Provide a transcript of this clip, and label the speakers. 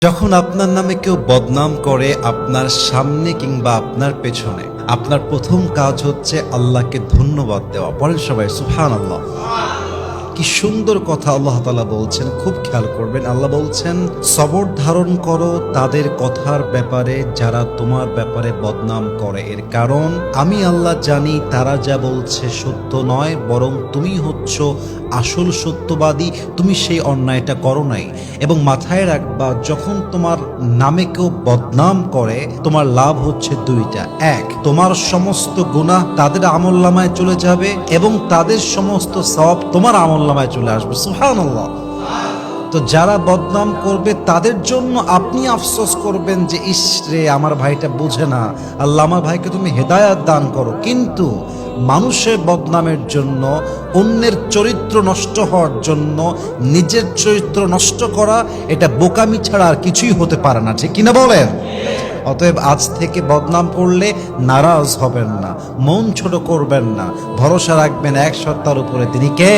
Speaker 1: যখন আপনার নামে কেউ বদনাম করে আপনার সামনে কিংবা আপনার পেছনে, আপনার প্রথম কাজ হচ্ছে আল্লাহকে ধন্যবাদ দেওয়া। বলেন সবাই সুবহানাল্লাহ। কি সুন্দর কথা আল্লাহ তাআলা বলছেন, খুব খেয়াল করবেন। আল্লাহ বলছেন, সবর ধারণ করো তাদের কথার ব্যাপারে যারা তোমার ব্যাপারে বদনাম করে। এর কারণ আমি আল্লাহ জানি তারা যা বলছে সত্য নয়, বরং তুমি হচ্ছ আসল সত্যবাদী। তুমি সেই অন্যায়টা করো নাই। এবং মাথায় রাখবা, যখন তোমার নামে কেউ বদনাম করে তোমার লাভ হচ্ছে দুইটা। এক, তোমার সমস্ত গুনাহ তাদের আমলনামায় চলে যাবে এবং তাদের সমস্ত সওয়াব তোমার আমলনামায় চলে আসবে। সুবহানাল্লাহ। তো যারা বদনাম করবে তাদের জন্য আপনি আফসোস করবেন যে ইস রে, আমার ভাইটা বোঝে না, আল্লাহ আমার ভাইকে তুমি হেদায়াত দান করো। কিন্তু মানুষের বদনামের জন্য, অন্যের চরিত্র নষ্ট হওয়ার জন্য নিজের চরিত্র নষ্ট করা, এটা বোকামি ছাড়া আর কিছুই হতে পারে না। ঠিক কিনা বলেন? অতএব আজ থেকে বদনাম করলে নারাজ হবেন না, মন ছোট করবেন না, ভরসা রাখবেন এক সত্তার উপরে, তিনি কে?